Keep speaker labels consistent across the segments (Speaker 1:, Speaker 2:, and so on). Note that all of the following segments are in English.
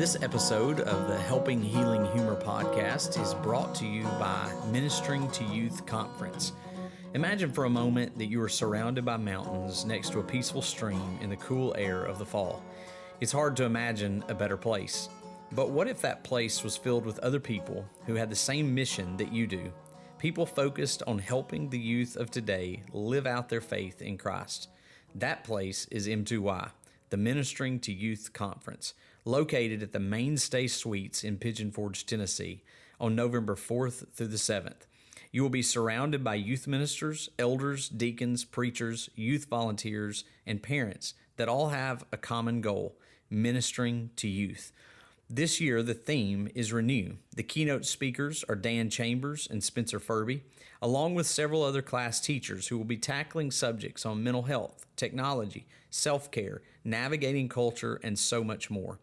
Speaker 1: This episode of the Helping Healing Humor podcast is brought to you by Ministering to Youth Conference. Imagine for a moment that you are surrounded by mountains next to a peaceful stream in the cool air of the fall. It's hard to imagine a better place. But what if that place was filled with other people who had the same mission that you do? People focused on helping the youth of today live out their faith in Christ. That place is M2Y, the Ministering to Youth Conference, located at the Mainstay Suites in Pigeon Forge, Tennessee, on November 4th through the 7th. You will be surrounded by youth ministers, elders, deacons, preachers, youth volunteers, and parents that all have a common goal: ministering to youth. This year, the theme is Renew. The keynote speakers are Dan Chambers and Spencer Furby, along with several other class teachers who will be tackling subjects on mental health, technology, self-care, navigating culture, and so much more.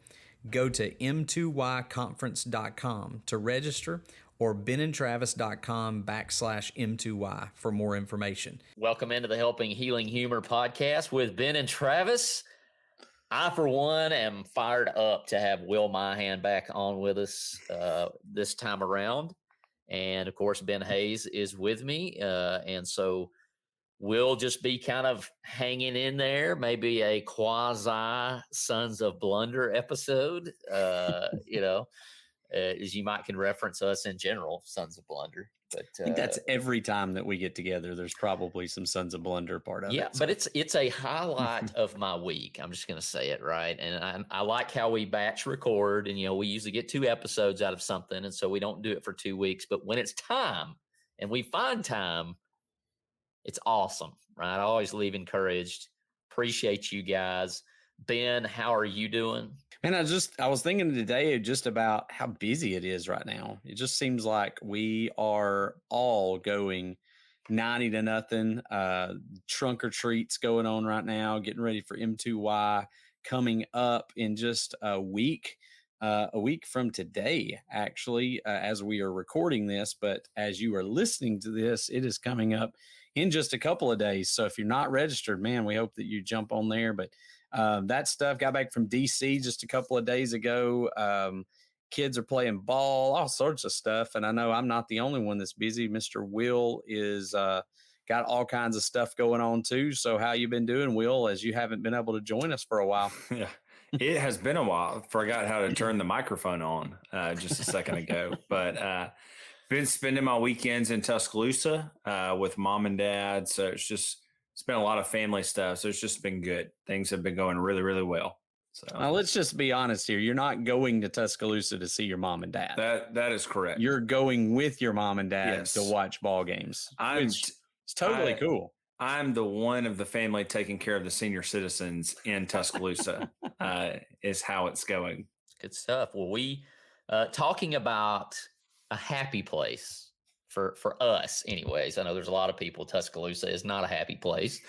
Speaker 1: Go to m2yconference.com to register or benandtravis.com/M2Y for more information.
Speaker 2: Welcome into the Helping Healing Humor podcast with Ben and Travis. I, for one, am fired up to have Will Myhan back on with us this time around. And, of course, Ben Hayes is with me. And so we'll just be kind of hanging in there, maybe a quasi Sons of Blunder episode, as you might can reference us in general, Sons of Blunder. But
Speaker 1: I think that's every time that we get together, there's probably some Sons of Blunder part of it.
Speaker 2: Yeah, but it's a highlight of my week. I'm just going to say it, right? And I like how we batch record, and, we usually get 2 episodes out of something, and so we don't do it for 2 weeks. But when it's time and we find time, it's awesome, right? I always leave encouraged. Appreciate you guys. Ben, how are you doing?
Speaker 1: Man, I was thinking today just about how busy it is right now. It just seems like we are all going 90-0. Trunk or treats going on right now, getting ready for M2Y coming up in just a week from today, actually, as we are recording this. But as you are listening to this, it is coming up in just a couple of days. So if you're not registered, man, we hope that you jump on there. But that stuff, got back from DC just a couple of days ago. Kids are playing ball, all sorts of stuff. And I know I'm not the only one that's busy. Mr. Will is got all kinds of stuff going on too. So how you been doing, Will, as you haven't been able to join us for a while?
Speaker 3: Yeah, it has been a while. Forgot how to turn the microphone on just a second ago. But been spending my weekends in Tuscaloosa with mom and dad. So it's been a lot of family stuff. So it's just been good. Things have been going really, really well. So
Speaker 1: let's just be honest here. You're not going to Tuscaloosa to see your mom and dad.
Speaker 3: That is correct.
Speaker 1: You're going with your mom and dad
Speaker 3: Yes.
Speaker 1: to watch ball games. It's totally cool.
Speaker 3: I'm the one of the family taking care of the senior citizens in Tuscaloosa is how it's going.
Speaker 2: Good stuff. Well, we talking about a happy place for us anyways. I know there's a lot of people. Tuscaloosa is not a happy place.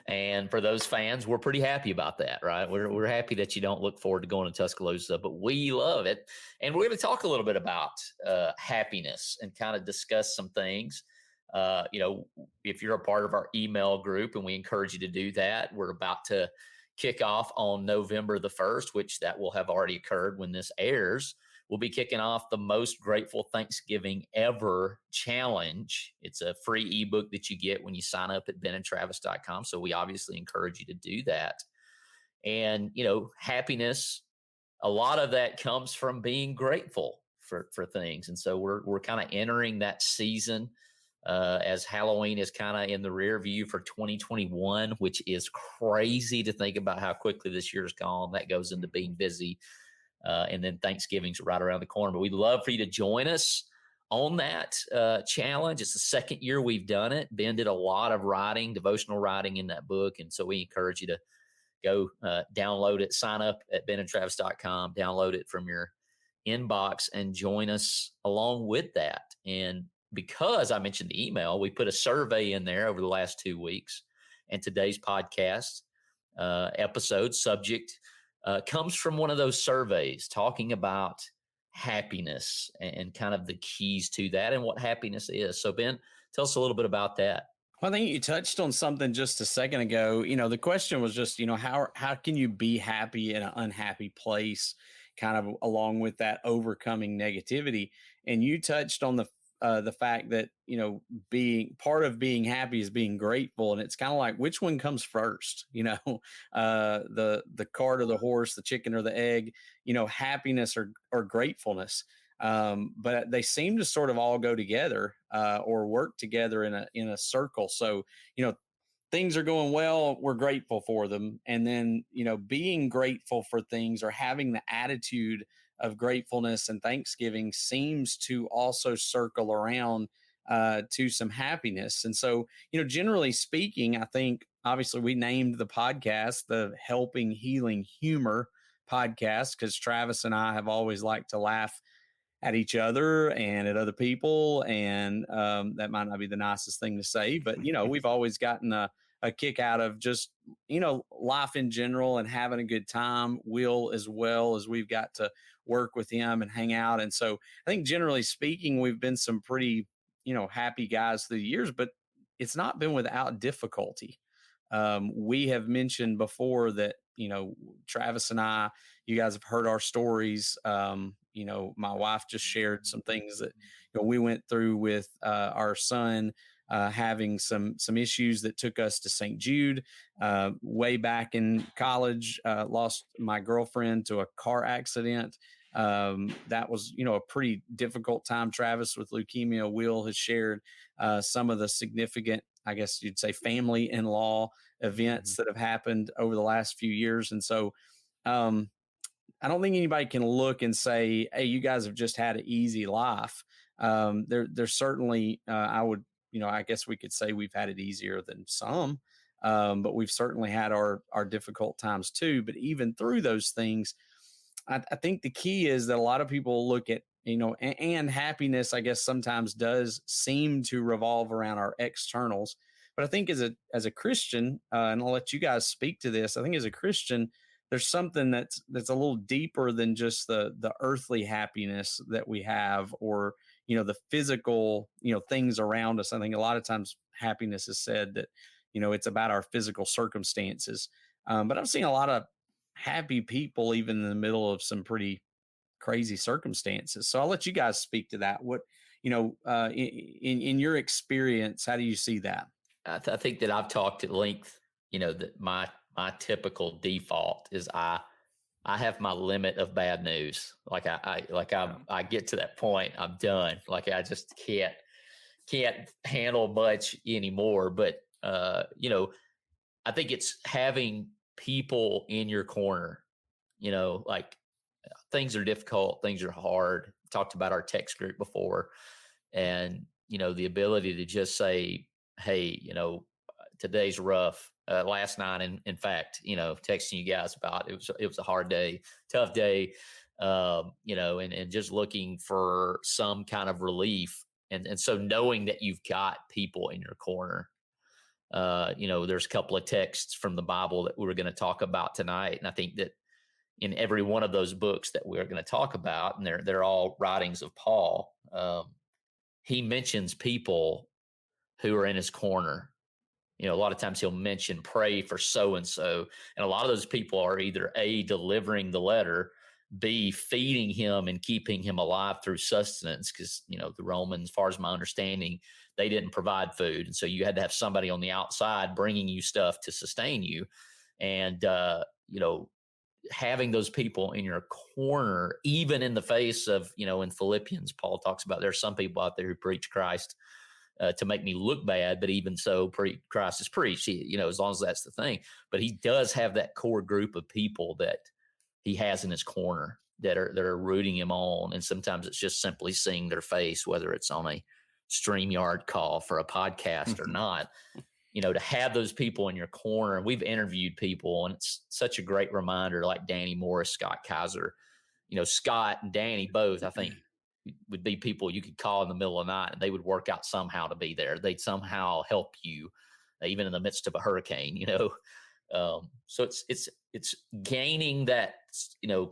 Speaker 2: And for those fans, we're pretty happy about that, right? We're happy that you don't look forward to going to Tuscaloosa, but we love it. And we're going to talk a little bit about happiness and kind of discuss some things. If you're a part of our email group, and we encourage you to do that, we're about to kick off on November the 1st, which that will have already occurred when this airs. We'll be kicking off the Most Grateful Thanksgiving Ever Challenge. It's a free ebook that you get when you sign up at benandtravis.com. So we obviously encourage you to do that. And, happiness, a lot of that comes from being grateful for things. And so we're kind of entering that season as Halloween is kind of in the rear view for 2021, which is crazy to think about how quickly this year's gone. That goes into being busy. And then Thanksgiving's right around the corner. But we'd love for you to join us on that challenge. It's the 2nd year we've done it. Ben did a lot of writing, devotional writing in that book. And so we encourage you to go download it, sign up at benandtravis.com, download it from your inbox, and join us along with that. And because I mentioned the email, we put a survey in there over the last 2 weeks. And today's podcast episode subject comes from one of those surveys talking about happiness and kind of the keys to that and what happiness is. So, Ben, tell us a little bit about that.
Speaker 1: Well, I think you touched on something just a second ago. The question was just, how can you be happy in an unhappy place? kind of along with that overcoming negativity. And you touched on the fact that, being part of being happy is being grateful, and it's kind of like, which one comes first? The cart or the horse, the chicken or the egg? Happiness or gratefulness. But they seem to sort of all go together, or work together in a circle. So, things are going well, we're grateful for them. And then, being grateful for things or having the attitude of gratefulness and thanksgiving seems to also circle around to some happiness. And so, generally speaking, I think obviously we named the podcast the Helping Healing Humor podcast because Travis and I have always liked to laugh at each other and at other people. And that might not be the nicest thing to say, but, we've always gotten a kick out of just, life in general and having a good time. Will, as well, as we've got to work with him and hang out. And so I think generally speaking, we've been some pretty, happy guys through the years, but it's not been without difficulty. We have mentioned before that, Travis and I, you guys have heard our stories. My wife just shared some things that we went through with our son having some issues that took us to St. Jude way back in college. Lost my girlfriend to a car accident. That was, a pretty difficult time. Travis with leukemia. Will has shared some of the significant, I guess you'd say, family in law events that have happened over the last few years. And so, I don't think anybody can look and say, "Hey, you guys have just had an easy life." There's certainly, I guess we could say we've had it easier than some, but we've certainly had our difficult times too. But even through those things, I think the key is that a lot of people look at, and happiness, I guess, sometimes does seem to revolve around our externals. But I think as a Christian, and I'll let you guys speak to this. I think as a Christian, there's something that's a little deeper than just the earthly happiness that we have, or the physical things around us. I think a lot of times happiness is said that it's about our physical circumstances, but I've seen a lot of happy people even in the middle of some pretty crazy circumstances. So I'll let you guys speak to that. What in your experience, how do you see that?
Speaker 2: I think that I've talked at length, that my typical default is I have my limit of bad news. Like I get to that point, I'm done. Like I just can't handle much anymore. But I think it's having people in your corner. Like things are difficult, things are hard. Talked about our text group before, and the ability to just say, "Hey, today's rough." Last night, in fact, texting you guys about it was a hard day, tough day, and just looking for some kind of relief. And so knowing that you've got people in your corner, there's a couple of texts from the Bible that we were going to talk about tonight. And I think that in every one of those books that we're going to talk about, and they're all writings of Paul, he mentions people who are in his corner. A lot of times he'll mention pray for so-and-so. And a lot of those people are either A, delivering the letter, B, feeding him and keeping him alive through sustenance. Because, the Romans, as far as my understanding, they didn't provide food. And so you had to have somebody on the outside bringing you stuff to sustain you. And, having those people in your corner, even in the face of, in Philippians, Paul talks about there's some people out there who preach Christ to make me look bad, but even so, Christ is preached. As long as that's the thing. But he does have that core group of people that he has in his corner that are rooting him on, and sometimes it's just simply seeing their face, whether it's on a StreamYard call for a podcast or not. To have those people in your corner. And we've interviewed people, and it's such a great reminder, like Danny Morris, Scott Kaiser. Scott and Danny both, I think, would be people you could call in the middle of the night and they would work out somehow to be there. They'd somehow help you, even in the midst of a hurricane, so it's gaining that,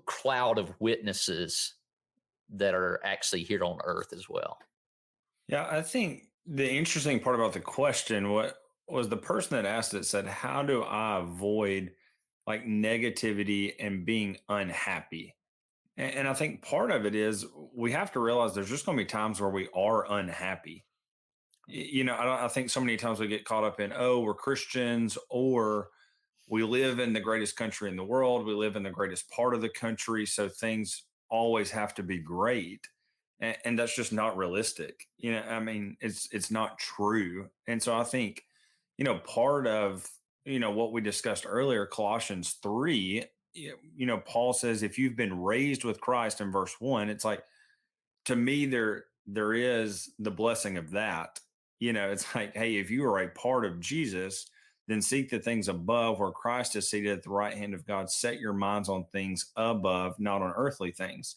Speaker 2: cloud of witnesses that are actually here on earth as well.
Speaker 3: Yeah. I think the interesting part about the question, what was the person that asked it said, how do I avoid like negativity and being unhappy? And I think part of it is we have to realize there's just going to be times where we are unhappy. I think so many times we get caught up in, oh, we're Christians, or we live in the greatest country in the world. We live in the greatest part of the country. So things always have to be great. And that's just not realistic. I mean, it's not true. And so I think, part of, what we discussed earlier, Colossians 3, Paul says, if you've been raised with Christ in verse 1, it's like, to me, there is the blessing of that. It's like, hey, if you are a part of Jesus, then seek the things above where Christ is seated at the right hand of God. Set your minds on things above, not on earthly things.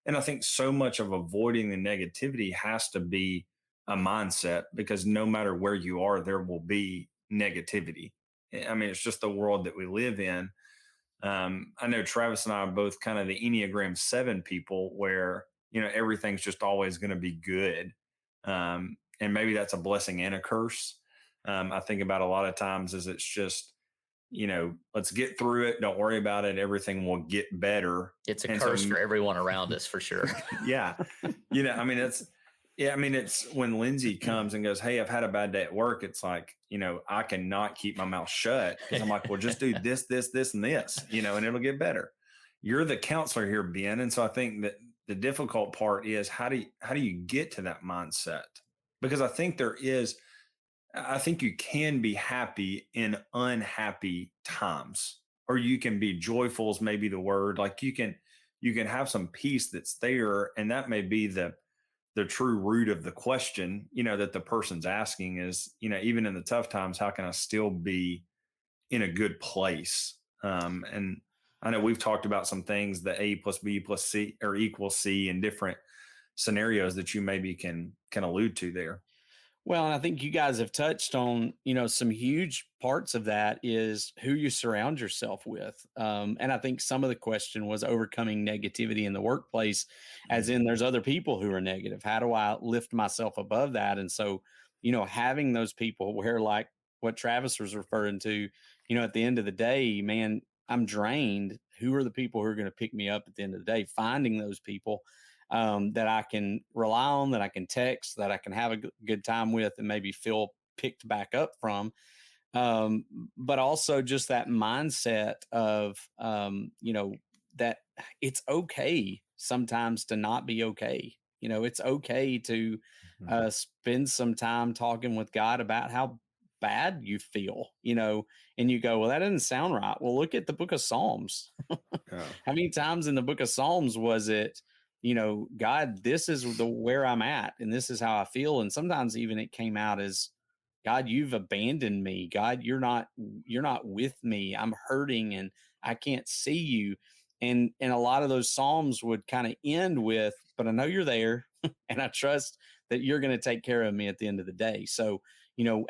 Speaker 3: And I think so much of avoiding the negativity has to be a mindset, because no matter where you are, there will be negativity. I mean, it's just the world that we live in. I know Travis and I are both kind of the Enneagram 7 people, where, everything's just always going to be good. And maybe that's a blessing and a curse. I think about a lot of times is it's just, let's get through it. Don't worry about it. Everything will get better.
Speaker 2: It's a curse for everyone around us, for sure.
Speaker 3: Yeah. I mean, it's when Lindsay comes and goes, hey, I've had a bad day at work. It's like, I cannot keep my mouth shut, because I'm like, well, just do this, this, this, and this, and it'll get better. You're the counselor here, Ben. And so I think that the difficult part is how do you get to that mindset? Because I think you can be happy in unhappy times, or you can be joyful is maybe the word. Like you can have some peace that's there. And that may be the true root of the question, that the person's asking is, even in the tough times, how can I still be in a good place? And I know we've talked about some things, the A plus B plus C or equals C in different scenarios that you maybe can allude to there.
Speaker 1: Well, and I think you guys have touched on, some huge parts of that is who you surround yourself with. And I think some of the question was overcoming negativity in the workplace, as in there's other people who are negative. How do I lift myself above that? And so, having those people where, like what Travis was referring to, at the end of the day, man, I'm drained. Who are the people who are going to pick me up at the end of the day? Finding those people that I can rely on, that I can text, that I can have a good time with, and maybe feel picked back up from. But also just that mindset of, that it's okay sometimes to not be okay. It's okay to spend some time talking with God about how bad you feel, and you go, well, that doesn't sound right. Well, look at the book of Psalms.
Speaker 3: Yeah.
Speaker 1: How many times in the book of Psalms was it, God, this is where I'm at, and this is how I feel. And sometimes even it came out as, God, you've abandoned me. God, you're not with me. I'm hurting and I can't see you. And a lot of those Psalms would kind of end with, but I know you're there and I trust that you're going to take care of me at the end of the day. So,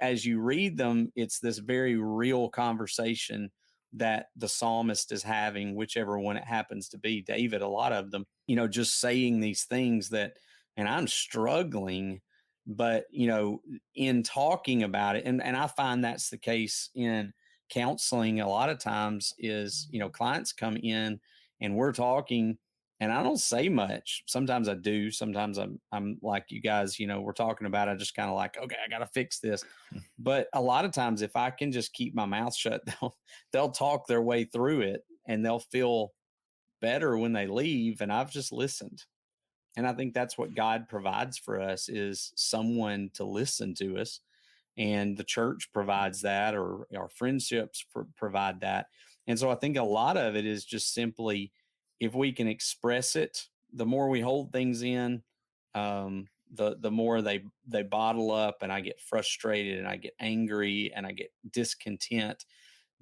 Speaker 1: as you read them, it's this very real conversation that the psalmist is having, whichever one it happens to be. David, a lot of them, just saying these things that, and I'm struggling, but, in talking about it, and I find that's the case in counseling a lot of times is, clients come in and we're talking and I don't say much. Sometimes I do. Sometimes I'm like you guys, we're talking about, I just kind of like, okay, I got to fix this. But a lot of times if I can just keep my mouth shut, they'll talk their way through it and they'll feel better when they leave. And I've just listened. And I think that's what God provides for us is someone to listen to us. And the church provides that, or our friendships provide that. And so I think a lot of it is just simply, if we can express it, the more we hold things in, the more they bottle up, and I get frustrated and I get angry and I get discontent.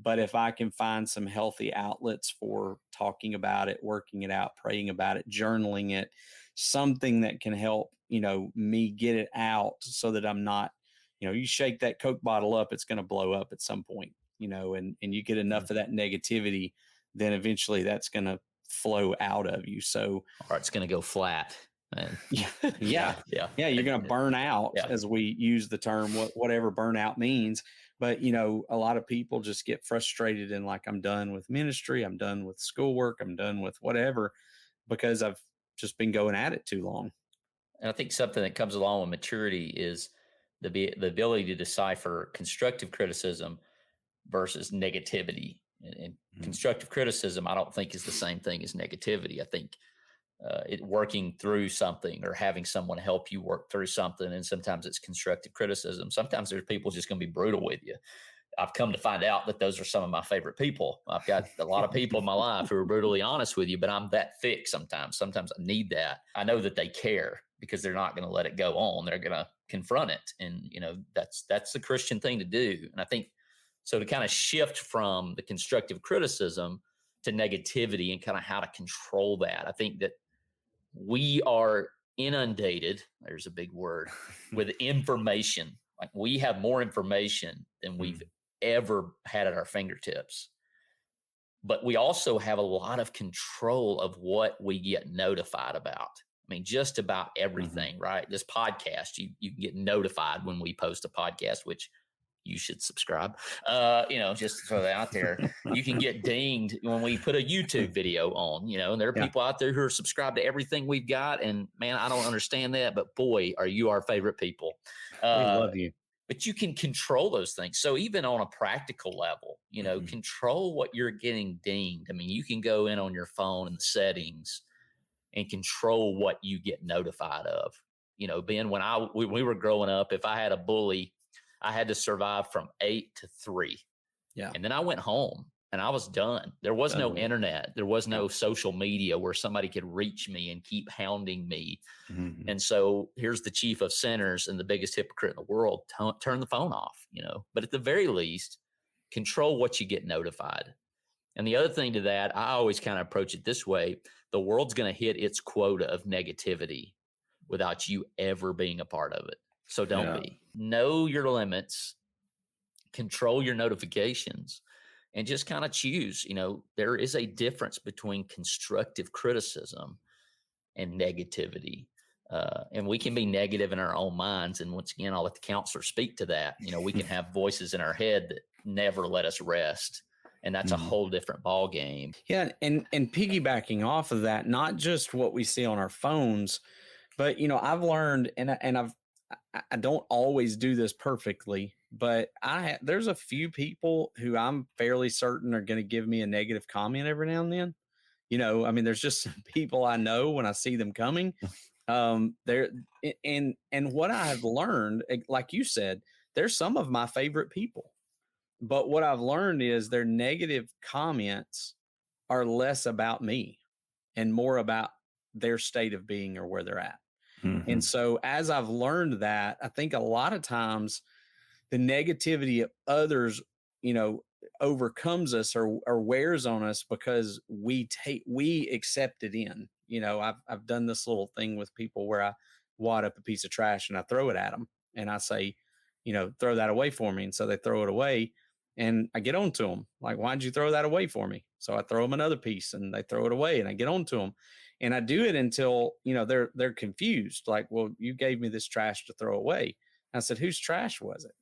Speaker 1: But if I can find some healthy outlets for talking about it, working it out, praying about it, journaling it, something that can help, me get it out so that I'm not, you shake that Coke bottle up, it's going to blow up at some point, and you get enough of that negativity, then eventually that's going to flow out of you. So,
Speaker 2: or it's going to go flat. And
Speaker 1: yeah. You're going to burn out, as we use the term, whatever burnout means. But, a lot of people just get frustrated and like, I'm done with ministry. I'm done with schoolwork. I'm done with whatever.
Speaker 4: because I've just been going at it too long.
Speaker 2: And I think something that comes along with maturity is the ability to decipher constructive criticism versus negativity. And constructive criticism, I don't think, is the same thing as negativity. I think it working through something or having someone help you work through something, and sometimes it's constructive criticism. Sometimes there's people just going to be brutal with you. I've come to find out that those are some of my favorite people. I've got a lot of people in my life who are brutally honest with you, but I'm that thick sometimes. Sometimes I need that. I know that they care because they're not going to let it go on. They're going to confront it. And, that's the Christian thing to do. And I think so, to kind of shift from the constructive criticism to negativity and kind of how to control that. I think that we are inundated, there's a big word, with information. Like, we have more information than we've ever had at our fingertips. But we also have a lot of control of what we get notified about. I mean, just about everything, right? This podcast, you can get notified when we post a podcast, which you should subscribe. Just to throw that out there. You can get dinged when we put a YouTube video on, and there are people out there who are subscribed to everything we've got. And man, I don't understand that, but boy, are you our favorite people.
Speaker 4: We love you.
Speaker 2: But you can control those things. So even on a practical level, control what you're getting dinged. I mean, you can go in on your phone in the settings and control what you get notified of. Ben, when we were growing up, if I had a bully, I had to survive from 8 to 3.
Speaker 4: Yeah.
Speaker 2: And then I went home and I was done. There was no internet. There was no social media where somebody could reach me and keep hounding me. Mm-hmm. And so here's the chief of sinners and the biggest hypocrite in the world. Turn the phone off, but at the very least, control what you get notified. And the other thing to that, I always kind of approach it this way. The world's going to hit its quota of negativity without you ever being a part of it. So don't be. Know your limits, control your notifications, and just kind of choose. There is a difference between constructive criticism and negativity. And we can be negative in our own minds. And once again, I'll let the counselor speak to that. We can have voices in our head that never let us rest. And that's a whole different ball game.
Speaker 4: Yeah. And piggybacking off of that, not just what we see on our phones, but, I've learned, and I don't always do this perfectly, but there's a few people who I'm fairly certain are going to give me a negative comment every now and then. There's just some people I know when I see them coming. And what I've learned, like you said, there's some of my favorite people, but what I've learned is their negative comments are less about me and more about their state of being or where they're at. Mm-hmm. And so as I've learned that, I think a lot of times the negativity of others, overcomes us or wears on us because we accept it in. I've done this little thing with people where I wad up a piece of trash and I throw it at them and I say, throw that away for me. And so they throw it away and I get on to them like, why'd you throw that away for me? So I throw them another piece and they throw it away and I get on to them. And I do it until, they're confused. Like, well, you gave me this trash to throw away. And I said, whose trash was it?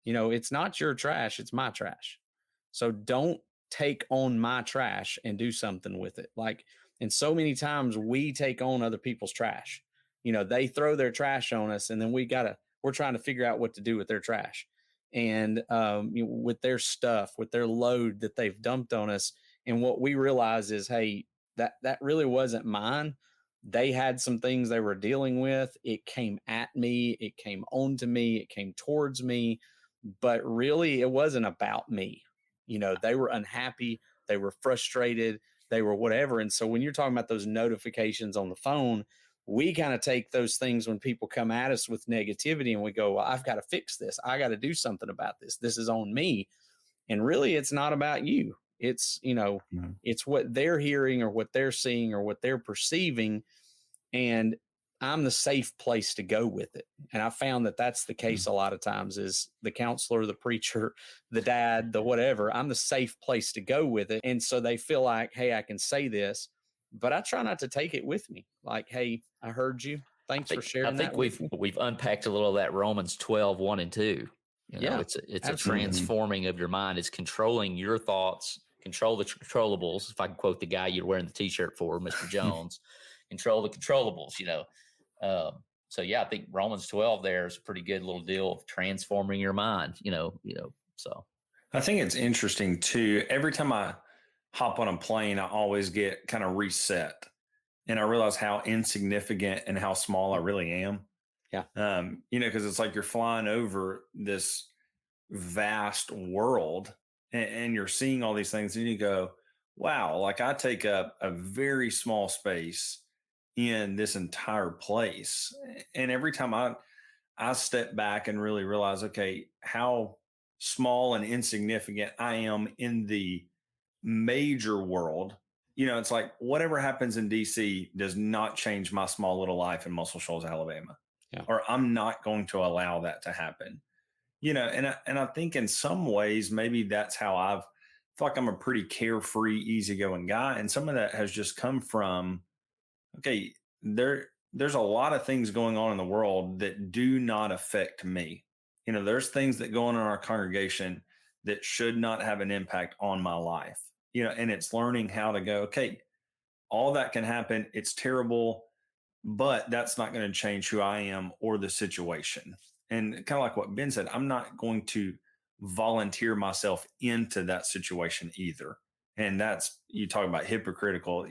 Speaker 4: It's not your trash. It's my trash. So don't take on my trash and do something with it. Like, and so many times we take on other people's trash. They throw their trash on us and then we're trying to figure out what to do with their trash. And with their stuff, with their load that they've dumped on us. And what we realize is, hey, that really wasn't mine. They had some things they were dealing with. It came at me. It came onto me. It came towards me. But really, it wasn't about me. They were unhappy. They were frustrated. They were whatever. And so when you're talking about those notifications on the phone, we kind of take those things when people come at us with negativity and we go, well, I've got to fix this. I got to do something about this. This is on me. And really, it's not about you. It's, it's what they're hearing or what they're seeing or what they're perceiving. And I'm the safe place to go with it. And I found that that's the case a lot of times is the counselor, the preacher, the dad, the whatever. I'm the safe place to go with it. And so they feel like, hey, I can say this, but I try not to take it with me. Like, hey, I heard you. Thanks for sharing that.
Speaker 2: I think we've unpacked a little of that Romans 12:1 and 2. It's a transforming of your mind. It's controlling your thoughts control the controllables. If I can quote the guy you're wearing the T-shirt for, Mr. Jones, control the controllables. So yeah, I think Romans 12 there is a pretty good little deal of transforming your mind. So
Speaker 3: I think it's interesting too. Every time I hop on a plane, I always get kind of reset, and I realize how insignificant and how small I really am.
Speaker 4: Yeah.
Speaker 3: Because it's like you're flying over this vast world and you're seeing all these things and you go, wow, like I take up a very small space in this entire place. And every time I step back and really realize, okay, how small and insignificant I am in the major world. It's like whatever happens in DC does not change my small little life in Muscle Shoals, Alabama.
Speaker 4: Yeah.
Speaker 3: Or I'm not going to allow that to happen. And I think in some ways, maybe that's how I feel like I'm a pretty carefree, easygoing guy. And some of that has just come from, okay, there's a lot of things going on in the world that do not affect me. There's things that go on in our congregation that should not have an impact on my life. And it's learning how to go, okay, all that can happen. It's terrible, but that's not going to change who I am or the situation. And kind of like what Ben said, I'm not going to volunteer myself into that situation either. And you talk about hypocritical,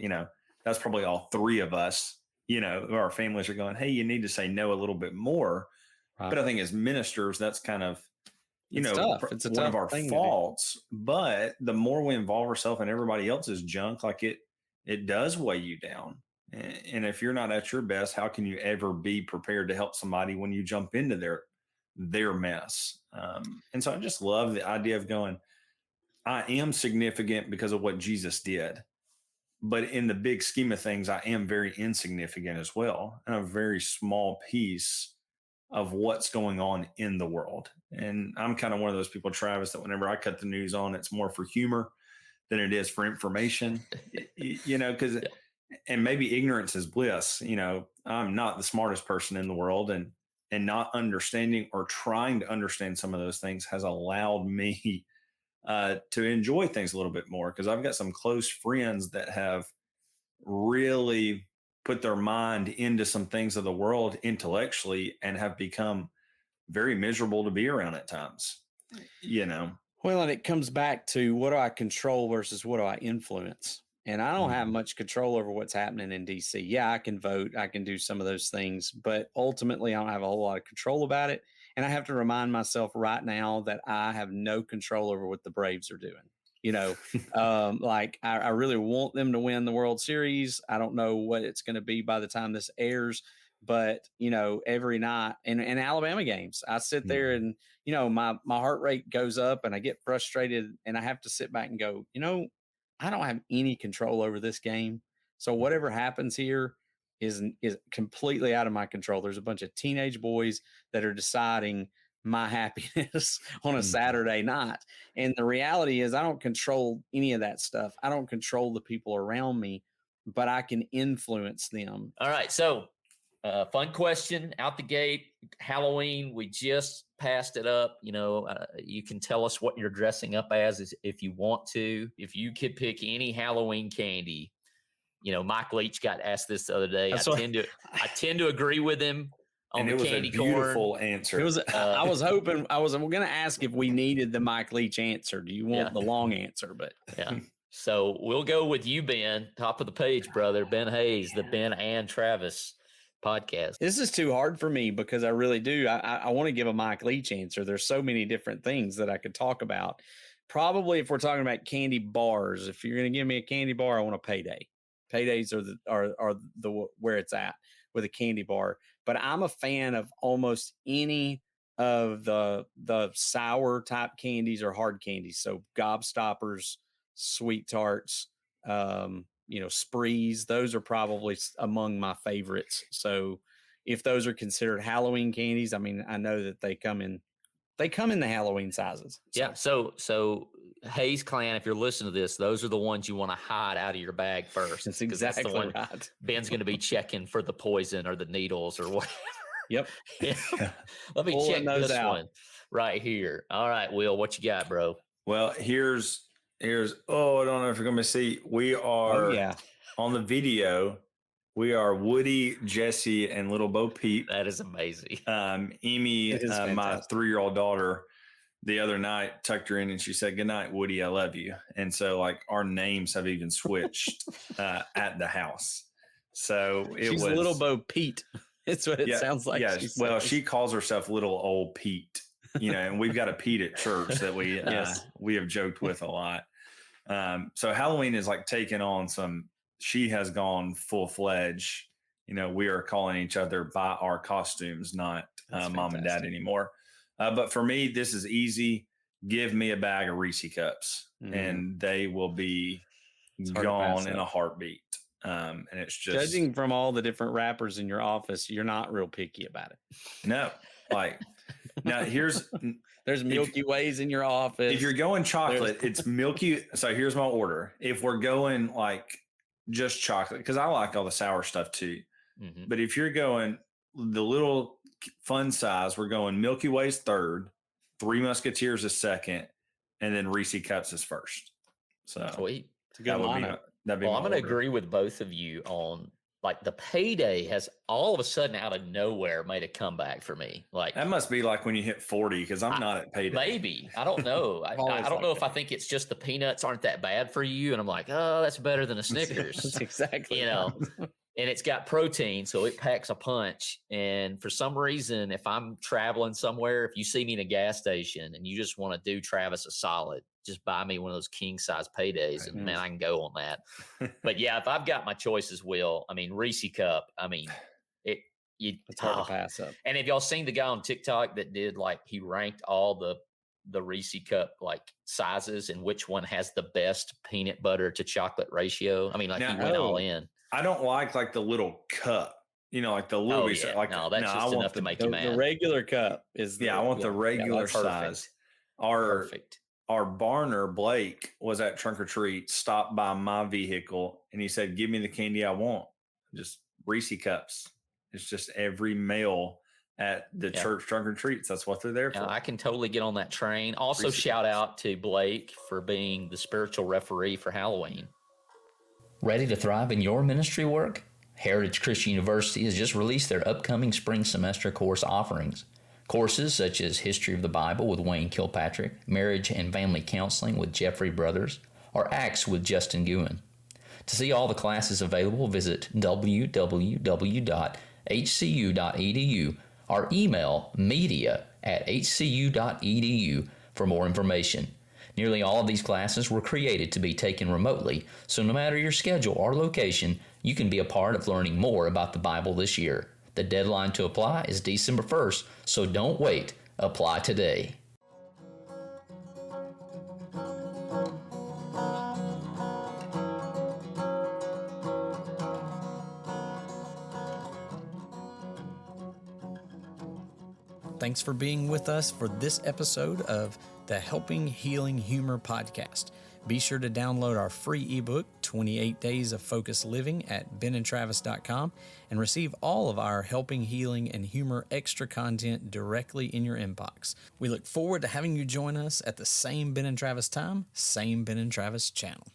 Speaker 3: that's probably all three of us, our families are going, hey, you need to say no a little bit more. Right. But I think as ministers, that's kind of,
Speaker 4: it's
Speaker 3: one of our faults. But the more we involve ourselves in everybody else's junk, like it does weigh you down. And if you're not at your best, how can you ever be prepared to help somebody when you jump into their mess? And so I just love the idea of going, I am significant because of what Jesus did. But in the big scheme of things, I am very insignificant as well. And a very small piece of what's going on in the world. And I'm kind of one of those people, Travis, that whenever I cut the news on, it's more for humor than it is for information, because and maybe ignorance is bliss. I'm not the smartest person in the world, and not understanding or trying to understand some of those things has allowed me to enjoy things a little bit more, because I've got some close friends that have really put their mind into some things of the world intellectually and have become very miserable to be around at times,
Speaker 4: Well, and it comes back to, what do I control versus what do I influence? And I don't have much control over what's happening in DC. Yeah, I can vote, I can do some of those things, but ultimately I don't have a whole lot of control about it. And I have to remind myself right now that I have no control over what the Braves are doing. I really want them to win the World Series. I don't know what it's going to be by the time this airs, but every night in Alabama games, I sit there and, my heart rate goes up and I get frustrated, and I have to sit back and go, I don't have any control over this game. So whatever happens here is completely out of my control. There's a bunch of teenage boys that are deciding my happiness on a Saturday night. And the reality is, I don't control any of that stuff. I don't control the people around me, but I can influence them.
Speaker 2: All right. So fun question out the gate. Halloween, we just passed it up. You can tell us what you're dressing up as if you want to. If you could pick any Halloween candy, Mike Leach got asked this the other day. I tend to agree with him on the candy corn.
Speaker 3: Beautiful answer.
Speaker 4: It was. I was hoping. I was going to ask if we needed the Mike Leach answer. Do you want the long answer? But
Speaker 2: yeah. So we'll go with you, Ben. Top of the page, brother. Ben Hayes, the Ben and Travis podcast.
Speaker 4: This is too hard for me because I really do. I want to give a Mike Leach answer. There's so many different things that I could talk about. Probably if we're talking about candy bars, if you're going to give me a candy bar, I want a Payday. Paydays are the where it's at with a candy bar. But I'm a fan of almost any of the sour type candies or hard candies. So Gobstoppers, Sweet Tarts, Sprees, those are probably among my favorites. So if those are considered Halloween candies, I mean, I know that they come in the Halloween sizes. So.
Speaker 2: Yeah. So Hayes Clan, if you're listening to this, those are the ones you want to hide out of your bag first.
Speaker 4: That's exactly
Speaker 2: that's the one
Speaker 4: right.
Speaker 2: Ben's going to be checking for the poison or the needles or whatever.
Speaker 4: Yep.
Speaker 2: Yeah. Let me check this one right here. All right, Will, what you got, bro?
Speaker 3: Well, here's here's, I don't know if you're going to see. We are
Speaker 4: Oh yeah.
Speaker 3: on the video. We are Woody, Jesse, and little Bo Peep.
Speaker 2: That is amazing.
Speaker 3: Amy,
Speaker 4: It is
Speaker 3: my
Speaker 4: fantastic.
Speaker 3: 3-year-old daughter, the other night tucked her in and she said, "Good night, Woody. I love you." And so, like, our names have even switched at the house. So
Speaker 4: She's little Bo Pete. It's what it sounds like.
Speaker 3: Yeah. Well, she calls herself little old Pete, and we've got a Pete at church that we
Speaker 4: Yes.
Speaker 3: we have joked with a lot. So Halloween is like taking on some. She has gone full fledged. We are calling each other by our costumes, not
Speaker 4: That's
Speaker 3: mom and dad
Speaker 4: fantastic.
Speaker 3: anymore. But for me, this is easy. Give me a bag of Reese cups, and they will be
Speaker 4: It's hard to pass
Speaker 3: gone in
Speaker 4: up.
Speaker 3: a heartbeat. And it's just
Speaker 4: Judging from all the different wrappers in your office, you're not real picky about it.
Speaker 3: no. Like now,
Speaker 4: There's Milky Ways in your office.
Speaker 3: if you're going chocolate, it's Milky. So here's my order. If we're going like just chocolate, because I like all the sour stuff too.
Speaker 2: Mhm.
Speaker 3: But if you're going the little fun size, we're going Milky Way's third, Three Musketeers is second, and then Reese Cups is first. So
Speaker 2: Sweet.
Speaker 4: It's a good lineup.
Speaker 3: that'd be
Speaker 2: Well,
Speaker 3: my
Speaker 2: I'm going to
Speaker 3: order.
Speaker 2: agree with both of you on like the payday has all of a sudden out of nowhere made a comeback for me. Like
Speaker 3: That must be like when you hit 40, because I'm not at payday.
Speaker 2: maybe I don't know. I
Speaker 4: always
Speaker 2: don't know
Speaker 4: like
Speaker 2: if I think it's just the peanuts aren't that bad for you, and I'm like, oh, that's better than a Snickers.
Speaker 4: That's exactly.
Speaker 2: You know, and it's got protein, so it packs a punch. And for some reason, if I'm traveling somewhere, if you see me in a gas station and you just want to do Travis a solid, just buy me one of those king size paydays, and man, I can go on that. But yeah, if I've got my choices, Will, I mean Reese Cup, I mean
Speaker 4: It's hard to pass up.
Speaker 2: And have y'all seen the guy on TikTok that did like he ranked all the Reese Cup like sizes and which one has the best peanut butter to chocolate ratio? I mean, like he went all in.
Speaker 3: I don't like the little cup, like the little.
Speaker 2: Oh, yeah.
Speaker 3: Like
Speaker 2: No, that's just enough to make you
Speaker 4: The
Speaker 2: mad.
Speaker 4: regular cup is.
Speaker 3: I want the regular
Speaker 2: Perfect.
Speaker 3: size.
Speaker 2: Perfect.
Speaker 3: Our Barner, Blake, was at Trunk or Treat, stopped by my vehicle, and he said, "Give me the candy I want." Just Reese Cups. It's just every male at the church Trunk or Treats. That's what they're there for.
Speaker 2: I can totally get on that train. Also,
Speaker 3: Reese
Speaker 2: shout
Speaker 3: Cups.
Speaker 2: out to Blake for being the spiritual referee for Halloween. Ready to thrive in your ministry work? Heritage Christian University has just released their upcoming spring semester course offerings. Courses such as History of the Bible with Wayne Kilpatrick, Marriage and Family Counseling with Jeffrey Brothers, or Acts with Justin Guin. To see all the classes available, visit www.hcu.edu or email media@hcu.edu for more information. Nearly all of these classes were created to be taken remotely, so no matter your schedule or location, you can be a part of learning more about the Bible this year. The deadline to apply is December 1st, so don't wait. Apply today.
Speaker 1: Thanks for being with us for this episode of the Helping Healing Humor podcast. Be sure to download our free ebook, 28 Days of Focused Living, at benandtravis.com and receive all of our Helping Healing and Humor extra content directly in your inbox. We look forward to having you join us at the same Ben and Travis time, same Ben and Travis channel.